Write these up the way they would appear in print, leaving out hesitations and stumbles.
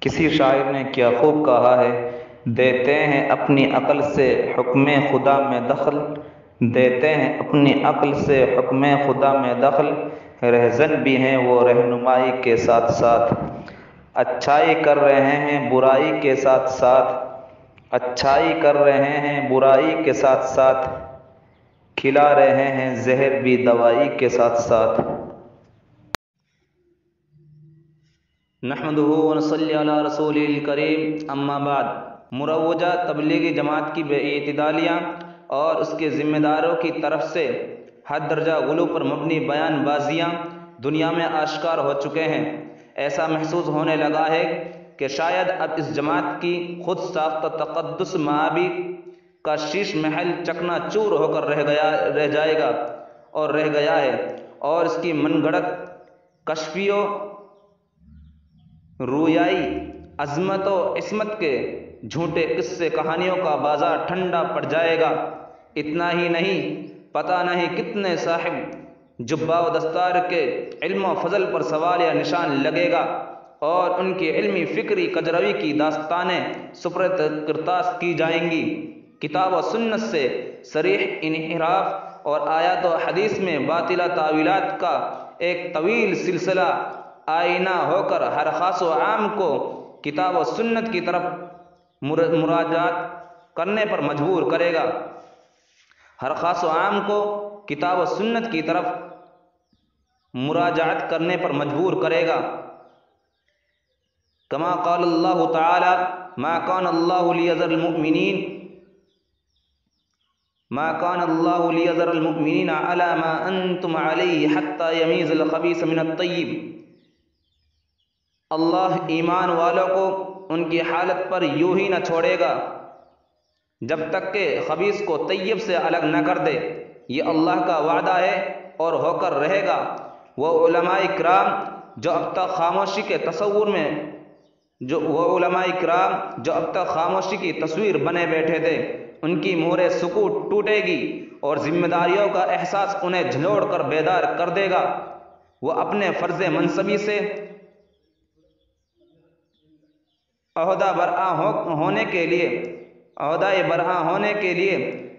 کسی شاعر نے کیا خوب کہا ہے، دیتے ہیں اپنی عقل سے حکم خدا میں دخل، دیتے ہیں اپنی عقل سے حکم خدا میں دخل، رہزن بھی ہیں وہ رہنمائی کے ساتھ ساتھ، اچھائی کر رہے ہیں برائی کے ساتھ ساتھ، اچھائی کر رہے ہیں برائی کے ساتھ ساتھ، کھلا رہے ہیں زہر بھی دوائی کے ساتھ ساتھ۔ نحمدہ ونصلی علی رسول الکریم، اما بعد۔ مروجہ تبلیغی جماعت کی بے اعتدالیاں اور اس کے ذمہ داروں کی طرف سے حد درجہ غلو پر مبنی بیان بازیاں دنیا میں آشکار ہو چکے ہیں۔ ایسا محسوس ہونے لگا ہے کہ شاید اب اس جماعت کی خود ساختہ تقدس معابی کا شیش محل چکنا چور ہو کر رہ گیا ہے اور اس کی من گھڑت کشفیوں رویائی عظمت و عصمت کے جھوٹے قصے کہانیوں کا بازار ٹھنڈا پڑ جائے گا۔ اتنا ہی نہیں، پتہ نہیں کتنے صاحب جبہ و دستار کے علم و فضل پر سوال یا نشان لگے گا اور ان کی علمی فکری کجروی کی داستانیں سپرد کرتاس کی جائیں گی۔ کتاب و سنت سے صریح انحراف اور آیات و حدیث میں باطلہ تعویلات کا ایک طویل سلسلہ آئینہ ہو کر ہر خاص و عام کو کتاب و سنت کی طرف مراجعت کرنے پر مجبور کرے گا۔ ہر خاص و عام کو کتاب و سنت کی طرف مراجعت کرنے پر مجبور کرے گا۔ کما قال اللہ تعالی ما کان اللہ لیذر المؤمنین علی ما انتم علیہ حتی یمیز الخبیث من الطیب۔ اللہ ایمان والوں کو ان کی حالت پر یوں ہی نہ چھوڑے گا جب تک کہ خبیث کو طیب سے الگ نہ کر دے۔ یہ اللہ کا وعدہ ہے اور ہو کر رہے گا۔ وہ علماء کرام جو اب تک خاموشی کی تصویر بنے بیٹھے تھے، ان کی مہر سکوت ٹوٹے گی اور ذمہ داریوں کا احساس انہیں جھنجھوڑ کر بیدار کر دے گا۔ وہ اپنے فرض منصبی سے عہدہ برآں ہونے کے لیے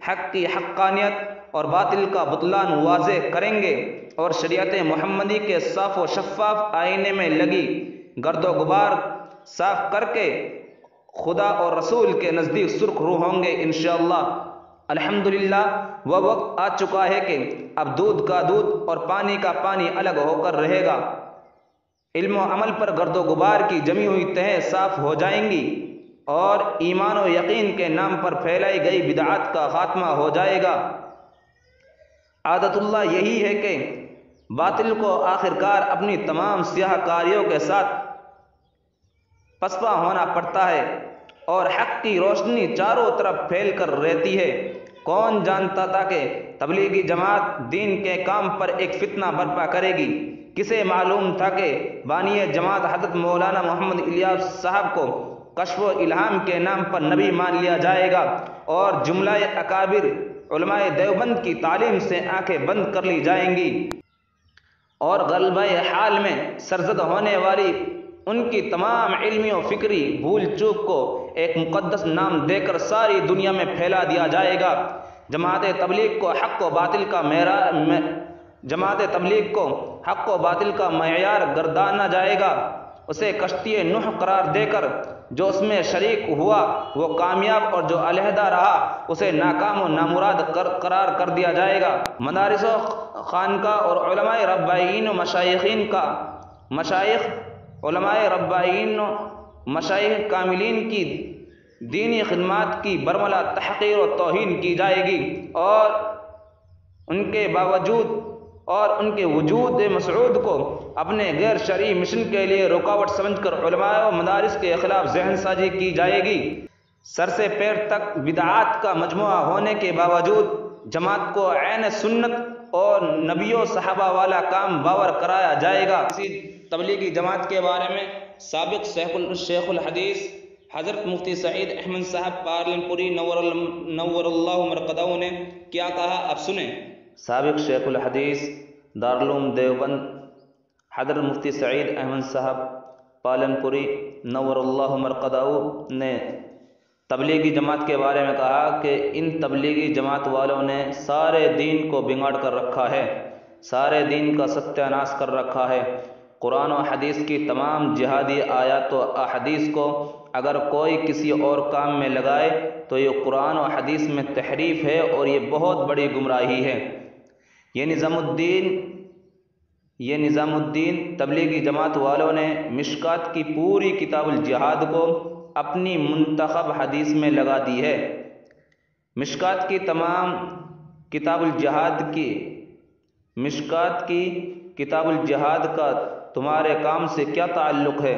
حق کی حقانیت اور باطل کا بطلان واضح کریں گے اور شریعت محمدی کے صاف و شفاف آئینے میں لگی گرد و غبار صاف کر کے خدا اور رسول کے نزدیک سرخ رو ہوں گے انشاءاللہ۔ الحمدللہ وہ وقت آ چکا ہے کہ اب دودھ کا دودھ اور پانی کا پانی الگ ہو کر رہے گا۔ علم و عمل پر گرد و غبار کی جمی ہوئی تہیں صاف ہو جائیں گی اور ایمان و یقین کے نام پر پھیلائی گئی بدعات کا خاتمہ ہو جائے گا۔ عادت اللہ یہی ہے کہ باطل کو آخرکار اپنی تمام سیاہ کاریوں کے ساتھ پسپا ہونا پڑتا ہے اور حق کی روشنی چاروں طرف پھیل کر رہتی ہے۔ کون جانتا تھا کہ تبلیغی جماعت دین کے کام پر ایک فتنہ برپا کرے گی؟ کسے معلوم تھا کہ بانی جماعت حضرت مولانا محمد الیاس صاحب کو کشف و الہام کے نام پر نبی مان لیا جائے گا اور جملہ اکابر علماء دیوبند کی تعلیم سے آنکھیں بند کر لی جائیں گی اور غلبہ حال میں سرزد ہونے والی ان کی تمام علمی و فکری بھول چوک کو ایک مقدس نام دے کر ساری دنیا میں پھیلا دیا جائے گا۔ جماعت تبلیغ کو حق و باطل کا معیار گردانا جائے گا۔ اسے کشتی نوح قرار دے کر جو اس میں شریک ہوا وہ کامیاب اور جو علیحدہ رہا اسے ناکام و نامراد قرار کر دیا جائے گا۔ مدارس و خانقاہ اور علماء ربانیین و مشائخ کاملین کی دینی خدمات کی برملا تحقیر و توہین کی جائے گی اور ان کے وجود مسعود کو اپنے غیر شرعی مشن کے لیے رکاوٹ سمجھ کر علماء و مدارس کے خلاف ذہن سازی کی جائے گی۔ سر سے پیر تک بدعات کا مجموعہ ہونے کے باوجود جماعت کو عین سنت اور نبیوں صحابہ والا کام باور کرایا جائے گا۔ اسی تبلیغی جماعت کے بارے میں سابق شیخ الحدیث حضرت مفتی سعید احمد صاحب پالن پوری نور اللہ مرقدہ نے کیا کہا، اب سنیں۔ سابق شیخ الحدیث دارالعلوم دیوبند حضرت مفتی سعید احمد صاحب پالن پوری نور اللہ مرقدہ نے تبلیغی جماعت کے بارے میں کہا کہ ان تبلیغی جماعت والوں نے سارے دین کو بگاڑ کر رکھا ہے، سارے دین کا ستیہ ناش کر رکھا ہے۔ قرآن و حدیث کی تمام جہادی آیات و احادیث کو اگر کوئی کسی اور کام میں لگائے تو یہ قرآن و حدیث میں تحریف ہے اور یہ بہت بڑی گمراہی ہے۔ یہ نظام الدین تبلیغی جماعت والوں نے مشکات کی پوری کتاب الجہاد کو اپنی منتخب حدیث میں لگا دی ہے۔ مشکات کی کتاب الجہاد کا تمہارے کام سے کیا تعلق ہے؟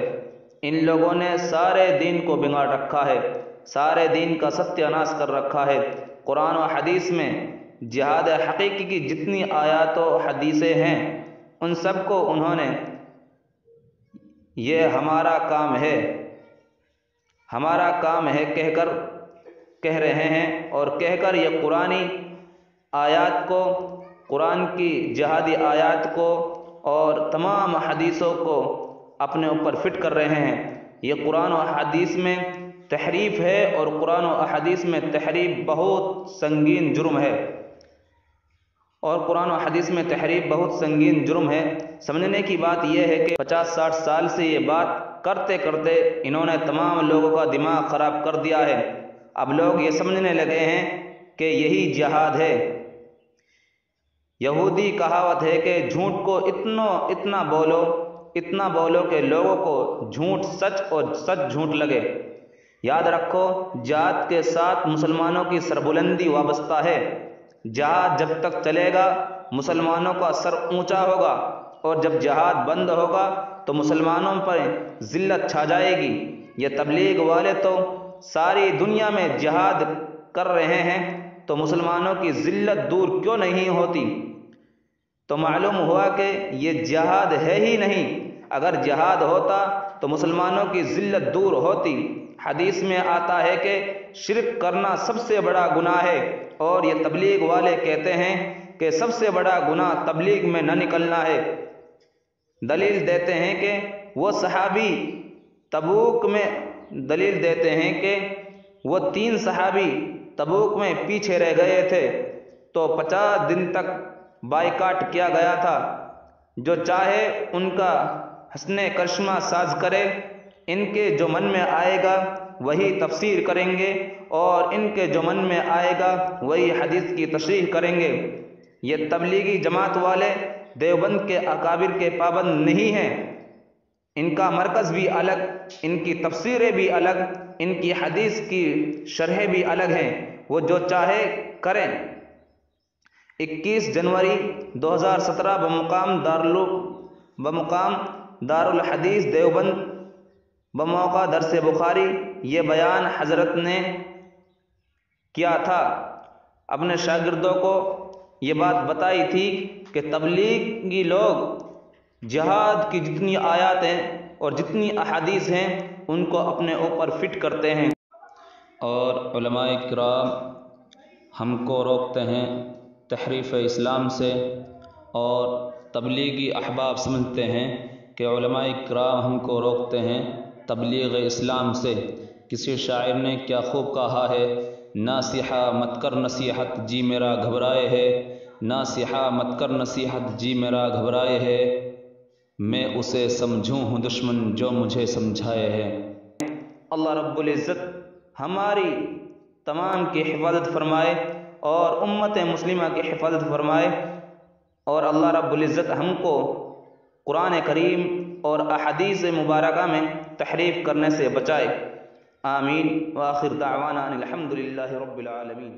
ان لوگوں نے سارے دین کو بگاڑ رکھا ہے، سارے دین کا ستیہ ناش کر رکھا ہے۔ قرآن و حدیث میں جہاد حقیقی کی جتنی آیات و حدیثیں ہیں ان سب کو انہوں نے یہ ہمارا کام ہے کہہ رہے ہیں، اور کہہ کر یہ قرآنی آیات کو، قرآن کی جہادی آیات کو اور تمام حدیثوں کو اپنے اوپر فٹ کر رہے ہیں۔ یہ قرآن و حدیث میں تحریف ہے اور قرآن و حدیث میں تحریف بہت سنگین جرم ہے، سمجھنے کی بات یہ ہے کہ 50-60 سال سے یہ بات کرتے کرتے انہوں نے تمام لوگوں کا دماغ خراب کر دیا ہے۔ اب لوگ یہ سمجھنے لگے ہیں کہ یہی جہاد ہے۔ یہودی کہاوت ہے کہ جھوٹ کو اتنا بولو کہ لوگوں کو جھوٹ سچ اور سچ جھوٹ لگے۔ یاد رکھو، جہاد کے ساتھ مسلمانوں کی سربلندی وابستہ ہے۔ جہاد جب تک چلے گا مسلمانوں کا سر اونچا ہوگا، اور جب جہاد بند ہوگا تو مسلمانوں پر ذلت چھا جائے گی۔ یہ تبلیغ والے تو ساری دنیا میں جہاد کر رہے ہیں تو مسلمانوں کی ذلت دور کیوں نہیں ہوتی؟ تو معلوم ہوا کہ یہ جہاد ہے ہی نہیں۔ اگر جہاد ہوتا تو مسلمانوں کی ذلت دور ہوتی۔ حدیث میں آتا ہے کہ شرک کرنا سب سے بڑا گناہ ہے، اور یہ تبلیغ والے کہتے ہیں کہ سب سے بڑا گناہ تبلیغ میں نہ نکلنا ہے۔ دلیل دیتے ہیں کہ وہ 3 صحابی تبوک میں پیچھے رہ گئے تھے تو 50 دن تک بائیکاٹ کیا گیا تھا۔ جو چاہے ان کا حسن کرشمہ ساز کرے، ان کے جو من میں آئے گا وہی تفسیر کریں گے، اور ان کے جو من میں آئے گا وہی حدیث کی تشریح کریں گے۔ یہ تبلیغی جماعت والے دیوبند کے اکابر کے پابند نہیں ہیں۔ ان کا مرکز بھی الگ، ان کی تفسیریں بھی الگ، ان کی حدیث کی شرح بھی الگ ہیں۔ وہ جو چاہے کریں۔ 21 جنوری 2017 بمقام دارالحدیث دیوبند بموقع درس بخاری یہ بیان حضرت نے کیا تھا۔ اپنے شاگردوں کو یہ بات بتائی تھی کہ تبلیغی لوگ جہاد کی جتنی آیات ہیں اور جتنی احادیث ہیں ان کو اپنے اوپر فٹ کرتے ہیں، اور علماء کرام ہم کو روکتے ہیں تحریف اسلام سے، اور تبلیغی احباب سمجھتے ہیں کہ علماء کرام ہم کو روکتے ہیں تبلیغ اسلام سے۔ کسی شاعر نے کیا خوب کہا ہے، ناصحہ مت کر نصیحت جی میرا گھبرائے ہے، ناصحہ مت کر نصیحت جی میرا گھبرائے ہے، میں اسے سمجھوں ہوں دشمن جو مجھے سمجھائے ہے۔ اللہ رب العزت ہماری تمام کی حفاظت فرمائے اور امت مسلمہ کی حفاظت فرمائے، اور اللہ رب العزت ہم کو قرآن کریم اور احادیث مبارکہ میں تحریف کرنے سے بچائے۔ آمین، وآخر دعوانا ان الحمد للہ رب العالمین۔